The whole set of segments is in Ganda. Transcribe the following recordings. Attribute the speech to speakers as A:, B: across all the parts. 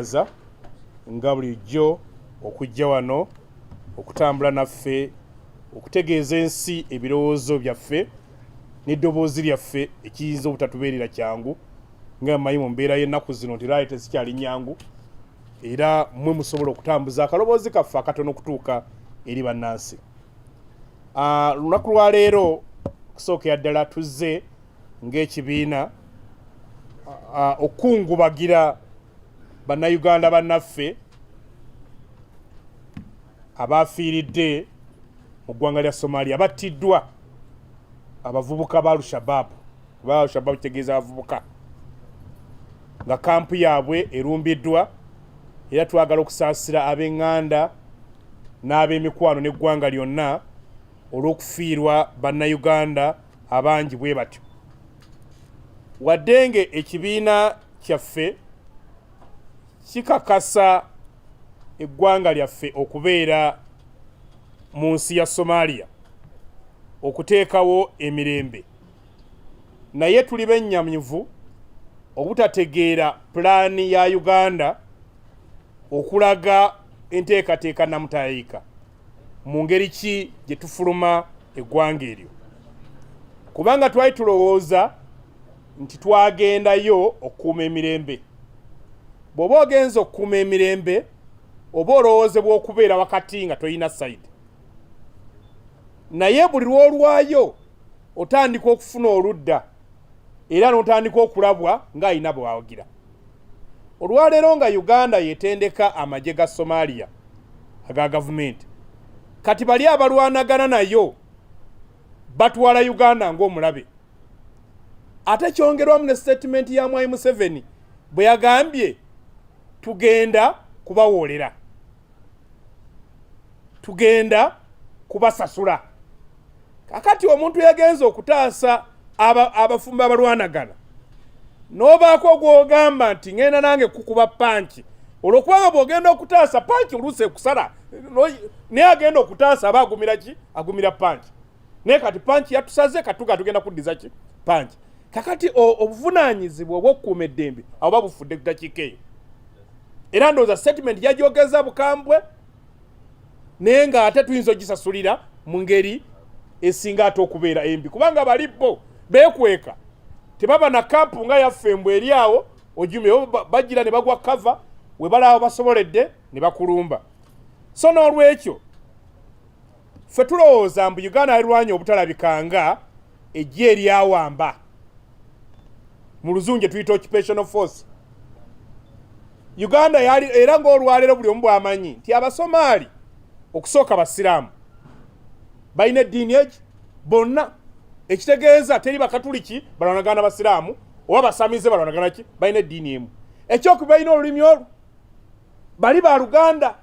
A: KIZZA nga bulijjo okujja wano okutambula naffe okutegeeza ensi ebirowoozo byaffe n'eddoboozi lyaffe ekiyinza obutatubeerera kyangu nga mmanyi mu mbeera y'ennaku zino nti raali tezikyali nnyangu era mmwe musobola okutambuza akaloboozi kaffe akatono okutuuka eri bannansi. Lunaku lwa leero okusookera ddala tuzze ng'ekibiina okukungubagira bannayuganda bannaffe abaafiiridde mu ggwanga lya Somalia battiddwa abavubuka ba Al-Shabaab. Al-Shabaab kitegeeza abavubuka nga kampu yaabwe erumbiddwa, era twagala okusaasira ab'eŋŋanda n'ab'emikwano n'eggwanga lyonna olw'okufiirwa bannayuganda abangi bwe batyo. Wadde nge ekibiina kyaffe kikakasa eggwanga lyaffe okubeera mu nsi ya Somalia okuteekawo emirembe, naye tuli bennyamivu obutategeera pulaani ya Uganda okulaga enteekateeka namutayiika mu ngeri ki gye tufuluma eggwanga eryo, kubanga twali tulowooza nti twagendayo okukuuma emirembe. Bw'oba ogenza okukuuma emirembe oba olowoozebwa okubeera wakati nga toyina sayidi, naye buli lw'olwayo otandika okufuna oludda era n'otandika okulabwa ng'ayina bw'awagira. Olwaleero nga Uganda yeetendeka amagye ga Somalia aga gavumenti, kati bali abalwanagana nayo batwala Uganda ng'omulabe. Ate kyongerwamu ne statement ya Mwai Museveni bwe yagambye tugenda kubawoolera, tugenda kubasasula. Kakati omuntu yagenza okutaasa abafumba abalwanagana n'obaako gw'ogamba nti ngenda nange kukuba panki, olwokubanga bw'ogenda okutaasa panki oluusi ekusala, naye agenda okutaasa aba agumira ki? Agumira panki. Naye kati panki yatusaze katuga tugenda kuddiza ki? Panki. Kakati obuvunaanyizibwa obw'okukuuma eddembe abo babufudde ddakiika eyo. Era ndowooza statement yagyogeza bukambwe naye ng'ate tuyinza ogisasulira mu ngeri esinga ate okubeera embi, kubanga bali bo beekweka tebaba na kampu nga yaffe mbwe eri awo ojumye bagira ne bagwa kava we bali awo basoboledde ne bakulumba. So n'olwekyo ffe tulowooza mbu Uganda yalwanye obutalabikanga ejje eryawamba, mu luzunge tuyita occupational force. Uganda yali era ng'olwaleero buli omu bw'amanyi nti Abasomali okusooka basiraamu balina eddiini egi bonna, ekitegeeza teri bakatuliki balwanagana basiraamu oba basamize balwanagana ki, balina eddiini emu. Ekyokuba balina olulimi olwo bali ba Luganda,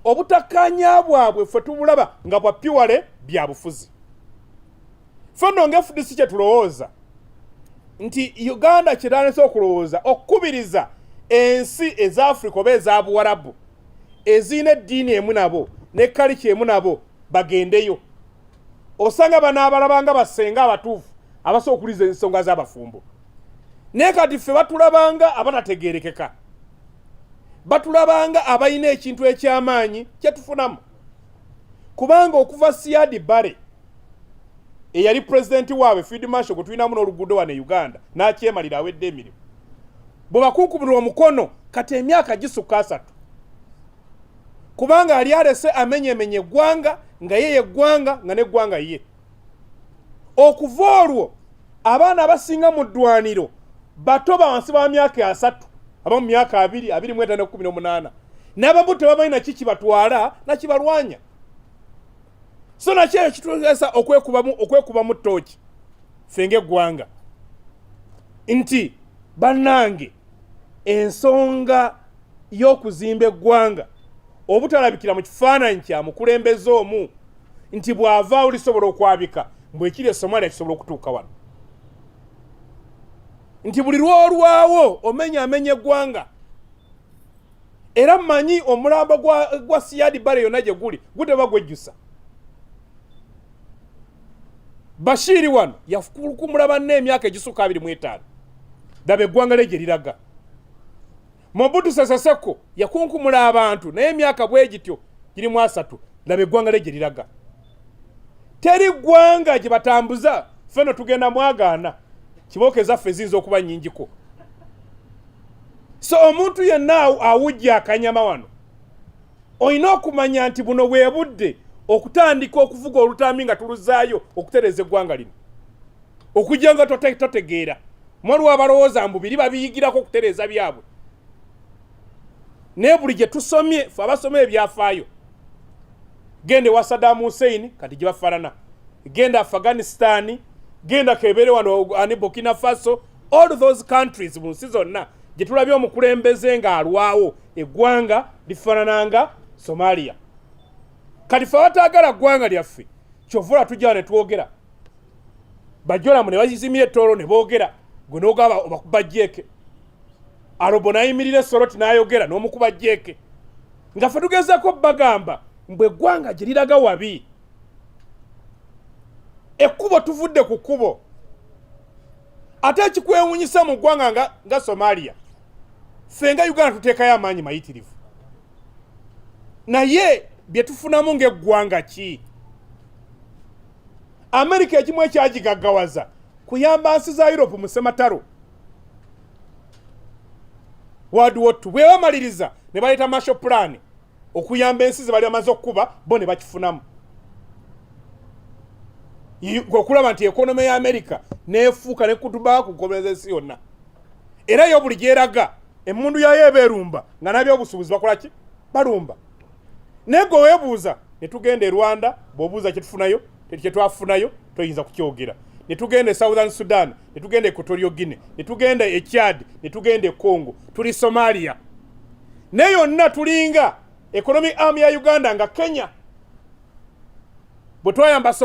A: obutakkaanya bwabwe ffe tubulaba nga bwa piwale bya bufuzi. Ffe nno ng'FDC kye tulowooza nti Uganda kyetandise okulowooza okukubiriza ensi eza Afrika oba eza Buwarabu ezirina eddiini emu nabo ne kaliki emu nabo bagendeyo. Osanga banaabalabanga basenga abatuufu abasobola okuliza ensonga z'abafumbo. Naye kati ffe batulabanga abatategeerekeka, batulabanga abalina ekintu eky'amaanyi kye tufunamu, kubanga okuva Siad Barre eyali pulezidenti waabwe Field Marshal gwe tulinamu n'oluguudo wano e Uganda n'akyemalira awedde emirimu, bwe bakunkumulwa omukono kati emyaka gisukka 3, kubanga ali alese amenyemenye eggwanga nga ye yeggwanga nga n'eggwanga ye. Okuva olwo abaana abasinga mu ddwaniro bato wansi ba myaka 3, abamu myaka 2, 25, 18, n'abamu tebamanyi naki kibatwala nakibalwanya. So nakyo kitutegeeza okwekubamu ttooki ffe ng'eggwanga nti bannange ensonga y'okuzimba eggwanga obutalabikira mu kifaananyi kya mukulembeze omu nti bw'avaawo lisobola okwabika mbwe ekiri e Somalia kisobola okutuuka wano, nti buli lw'olwawo omenyaamenya eggwanga. Era mmanyi omulambo gwa Siad Barre yonna gye guli guteba gwejjusa. Bashiri wano yafukumula banne emyaka egisukka 25, daba eggwanga lye gye liraga. Mobutu Sese Seko yakunkumula abantu naye emyaka bwe gityo girimu 3 laba eggwanga lye liraga. Teri ggwanga gye batambuza feno tugenda mwagaana kibookeza ffe zinza okuba nnyingiko. So omuntu yenna awujja akanyama wano olina okumanya nti buno bwe budde okutandika okuvuga olutambi nga tuluzaayo okutereza eggwanga lino. Okujja nga totegeera mwaliwo abalowooza mbubiri babiyigirako okutereza byabwe. Naye buli gye tusomye ffe abasoma ebyafaayo gende wa Saddam Hussein kati gye bafaanana, genda Afghanistan, genda kebere wano ani Burkina Faso, all those countries mu nsi zonna gye tulabye omukulembeze nga alwawo eggwanga lifaanananga Somalia. Kati ffe abataagala ggwanga lyaffe kyovula tujja ne twogera bajolamu ne bazizimya ettolo ne boogera gwe n'ogaba obakuba jjeeke. Alobo nayimirira Soroti n'ayogera n'omukuba jjeeke nga ffe tugezaako bagamba mbwe eggwanga gye liraga wabi. Ekkubo tuvudde ku kkubo. Ate ekikwewuunyisa mu ggwanga nga Somalia ffe nga Uganda tuteekayo amaanyi mayitirivu. Naye bye tufunamu ng'eggwanga ki? Amerika ekimu ekyagigaggawaza kuyamba nsi za Europe mu sematalo. World War II bwe bamaliriza ne baleeta Marshall Plan okuyamba ensi ze bali bamaze okukuba bo ne bakifunamu. Okulaba nti ekonome ya Amerika neefuuka ne kutuba ku nkomereza ensi yonna. Era yo buli gyeraga emmundu yayo ebeerumba nga n'abyobusuubuzi bakola ki? Balumba. Naye gwe weebuuza ne tugenda e Rwanda bw'obuuza kye tufunayo kye twafunayo toyinza kukyogera. Ne tugenda e Southern Sudan, ne tugenda e Equatorial Guinea, ne tugenda e Chad, ne tugenda e Congo, tuli Somalia. Ne yonna tulinga economic arm ya Uganda nga Kenya. Bwe twayamba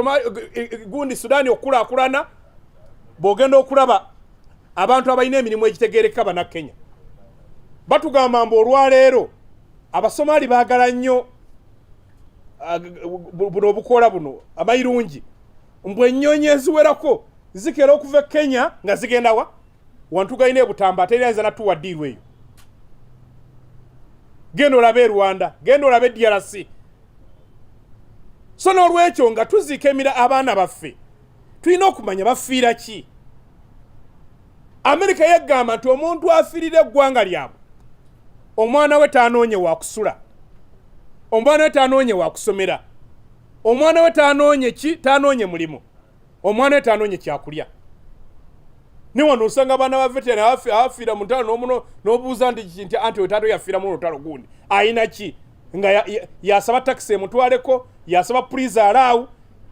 A: gundi Sudan okulaakulana bw'ogenda okulaba abantu abalina emirimu egitegeereka bana Kenya. Batugamba mbu olwaleero Abasomali baagala nnyo buno obukola buno amayirungi mbwe ennyonyi eziwerako zikera okuva Kenya nga zigenda wa wantu galina ebutamba atereeza natuwa ddiirwa eyo. Genda olabe e Rwanda, genda olabe DRC. So n'olwekyo nga tuziika abaana baffe tulina okumanya bafiira ki. Amerika yeggamba nti omuntu afiirira eggwanga lyabwe omwana we taanoonye waakusula, omwana we taanoonye waakusomera, omwana we taanoonye ki? Taanoonye mulimu, omwana we taanoonye kyakulya. Ne wano osanga abaana ba veterani afiira mu ntalo n'omuno n'obuuza nti anti we tato yafiira mu lutalo gundi ayina ki? Nga yasaba taxi emutwaleko, yasaba police alaawu.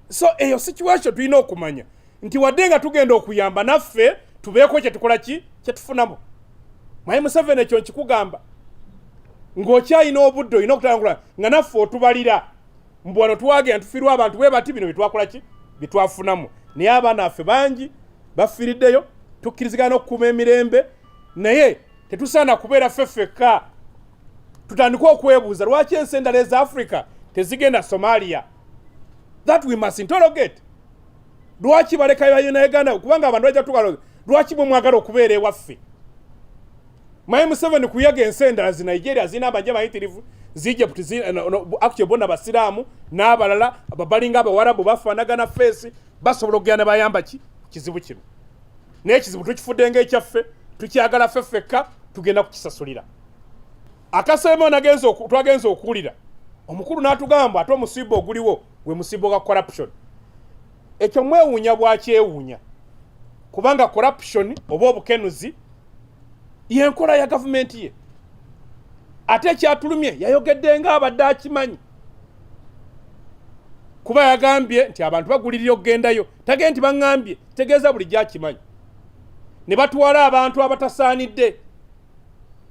A: So eyo situation tulina okumanya nti wadde nga tugenda okuyamba naffe tubeeko kye tukola ki? Kye tufunamu. Mayi Museveni ekyo nkikugamba ng'okyalina obudde olina okutangula nga naffe otubalira mbu wano twagenda tufiirwa abantu bwe bati bino byetwakola ki? Byetwafunamu. Naye abaana baffe bangi bafiiriddeyo, tukkirizigana okukuuma emirembe, naye tetusaana kubeera ffeffekka. Tutandika okwebuuza lwaki ensi endala eza Africa tezigenda Somalia. That we must interrogate. Lwaki balekayo na Uganda kubanga abantu bajja tukaloza lwaki bwe mwagala okubeera ewaffe? Mayi Museveni kuyaga ensi endala zi Nigeria zina amajje mayitirivu, Egypt actually bonna basiraamu n'abalala ababalinga abawarabu bafaanagana feesi basobola okugenda bayamba ki? Kizibu kino. Naye ekizibu tukifudde ng'ekyaffe tukyagala ffeffekka tugenda kukisasulira. Akaseemo twagenza okuwulira omukulu n'atugamba ate omusibo oguliwo gwe musibo gwa corruption. Ekyo mwewuunya bwakyewuunya kubanga corruption oba obukenuzi yenkola ya gavumenti ye. Ate ekyatulumye yayogedde nga abadde akimanyi kuba yagambye nti abantu bagulirira okugendayo, tagende nti baŋŋambye, tegeeza buli gy'akimanyi. Ne batwala abantu abatasaanidde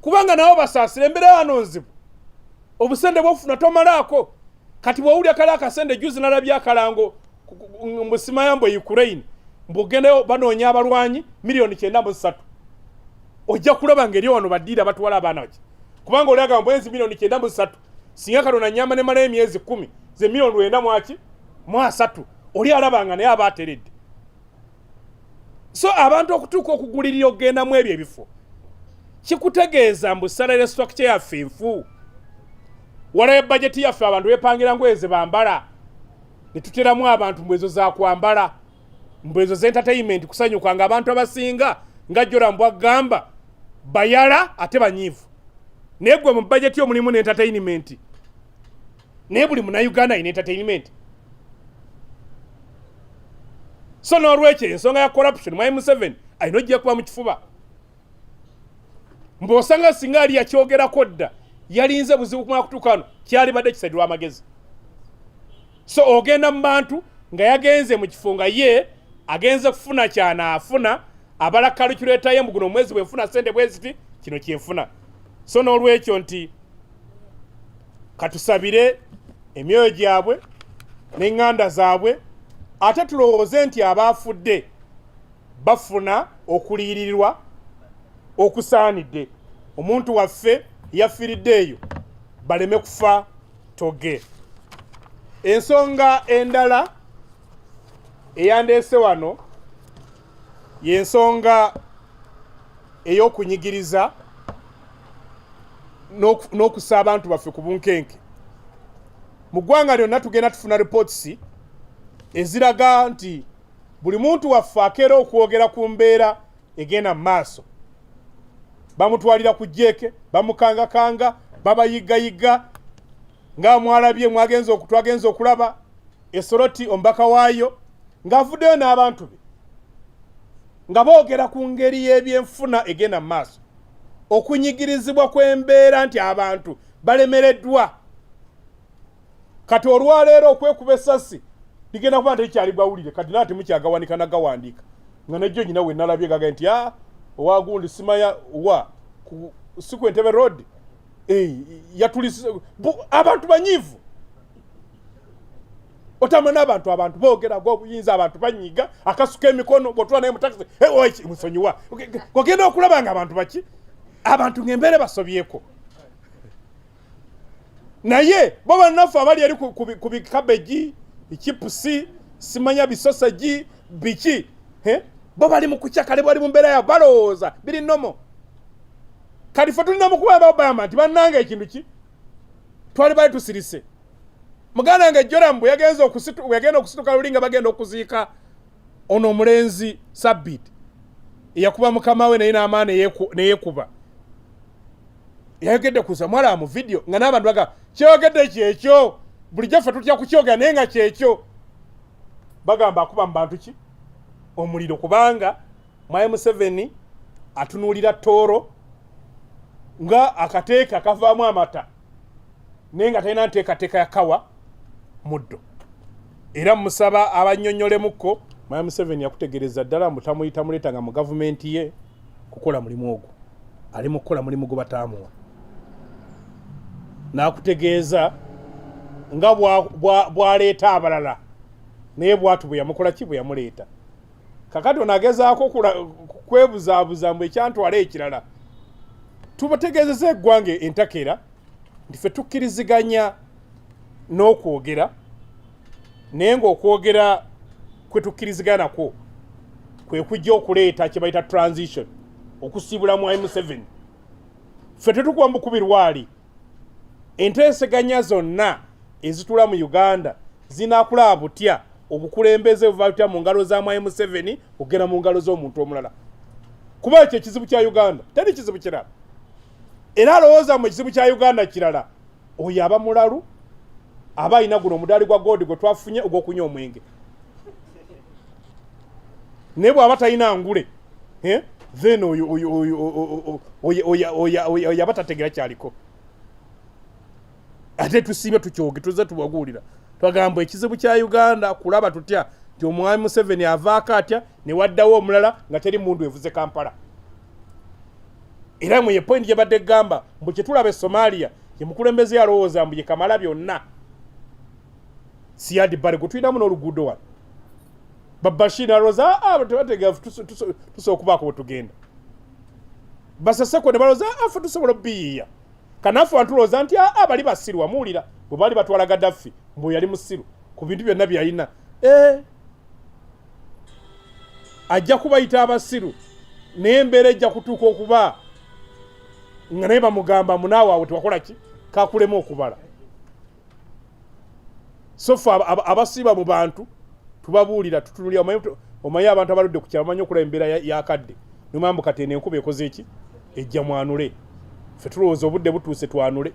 A: kubanga nabo basaasira embeera wano nzibu. Obusende bwofuna tomalaako. Kati bw'owulya kale akasende juzi nalabye akalango mu simayambo Ukraine mbugendayo banoonya abalwanyi miliyoni 9.3. Ojja kulaba ngeri wano baddiira batwala abaana baki kubanga olyaga mbwenzi miliyoni 9.3 singa Katonda nyamba ne mala emyezi 10 ze miliyoni 9.3 oli alabanga naye abateredde. So abantu okutuuka okugulirira okugenda mu ebyo ebifo kikutegeeza mbu salary structure yaffe nfu walayo budget yaffe abantu bepangira ngweze bambala netuteramu abantu mbwezo za kwambala mbwezo za entertainment kusanyuka nga abantu abasinga nga Jora mbwagamba bayala ate banyivu negwe mu budget yo mulimu entertainment ne buli muna Uganda ine entertainment so n'olwekyo ensonga ya corruption mwayi Museveni ayina ojja kuba mu kifuba mbosanga singa ali yakyogerako dda yalinze buzibu kumala kutukano kyali badde kisaidwa amagezi so ogenda mu bantu nga yagenze mu kifunga ye agenze kufuna kyana afuna abala calculator ye mbuguno mwezi bwe mfuna sente bweziti kino kyenfuna so n'olwekyo nti katusabire emyoyo gyabwe n'enganda zaabwe ate tulowooze nti abaafudde bafuna okuliyirirwa okusaanidde omuntu waffe yafiiriddeeyo baleme kufa toge. Ensonga endala eyandeese wano y'ensonga ey'okunyigiriza n'okusa abantu baffe ku bunkenke. Mu ggwanga lyonna tugenda tufuna reports eziraga nti buli muntu waffe akeera okwogera ku mbeera egenda mu maaso bamutwalira ku jjeeke bamukangakanga babayigayiga nga mwalabye twagenze okulaba Esoroti ombaka waayo ng'avuddeyo n'abantu be nga boogera ku ngeri y'ebyenfuna egenda mu maaso okunyigirizibwa kw'embeera nti abantu balemereddwa kati olwaleero okwekuba essasi ligenda kuba nti bawulire kati naati mukyagawanika nagawandiika nga najjo nyina we nalabye gaga nti owagundi simaya wa si ku Entebbe road yatulise abantu banyivu otamana abantu boogera gw'obuyinza abantu banyiga akasuka emikono bw'otwala naye mu taxi musonyiwa ogenda okulaba nga abantu baki abantu ng'embeere basobyeko naye bo bannaffe abali eri ku bikabeji ekipusi simanya bisosaji biki bo bali mu kucyakale bali mu mbeera ya balowooza biri nomo kati ffe tulina mukubamba Obama nti bannanga ekintu ki twali bali tusirise muganda nga Joram bwe yagenda okusituka luli nga bagenda okuziika ono omulenzi Sabbit eyakuba mukama we naye n'amaani neyeekuba yayogedde kuza mwala mu video nga n'abantu baga kyogedde kyekyo bulijjo ffe tutya kukyogera naye nga kyekyo bagamba akuba mu bantu ki omuliro kubanga mwaye Museveni atunuulira Tooro nga akateeka kavaamu amata naye nga talina nteekateeka yakawa muddo era musaba abannyonnyolemukko mwaye Museveni yakutegereza ddala muleetanga mu gavumenti ye kukola mulimu ogwo ali mu kukola mulimu gwe bataamuwa n'akutegeeza nga bwaleeta abalala naye bwatu bwe yamukola ki bwe yamuleeta kakati onagezaako kwebuzaabuza mbu ekyantwala ekirala tubategeezeza eggwanga entakera nti ffe tukkiriziganya n'okwogera naye ng'okwogera kwe tukkiriziganya nakwo kwe kujja okuleeta kye bayita transition okusiibula mwayi Museveni ffe tetukuba mukubirwali enteeseganya zonna ezitula mu Uganda zinaakulaba butya obukulembeze buva butya mu ngalo za mwayi Museveni okugenda mu ngalo z'omuntu omulala kuba ekyo ekizibu kya Uganda teri kizibu kirala era alowooza mu kizibu kya Uganda kirala oyo aba mulalu aba alina guno omudaali gwa gold gwe twafunye ogw'okunywa omwenge naye bw'aba talina ngule then oyo aba tategera kyaliko ate tusiibe tukyoge tuze tubaguulira twagamba ekizibu kya Uganda kulaba tutya nti omwami Museveni avaako atya ne waddawo omulala nga teri mundu evuze Kampala era mwe point gye badde gamba mbu kye tulaba e Somalia ye mukulembeze yalowooza mbu ye kamala byonna Siad Barre gwe tulinamu n'oluguudo wano Babashir alowooza tebategeevu tusobola okubaako bwe tugenda Basaseko ne balowooza ffe tusobola obbiyiiya kanaffe wantulowooza nti bali basiru wamuwulira bwe baali batwala Gaddafi mbu yali musiru ku bintu byonna byalina ajja kubayita abasiru naye embeera ejja kutuuka okuba nga naye bamugamba munaawe awo tewakola ki kakulema okubala. So ffe abasiiba mu bantu tubabuulira tutunulira omanyi abantu abaludde ku kyalo bamanyi okulaba embeera yakadde nomambu kati enkuba ekoze eki ejja mwanule ffe tulowooza obudde butuuse twanule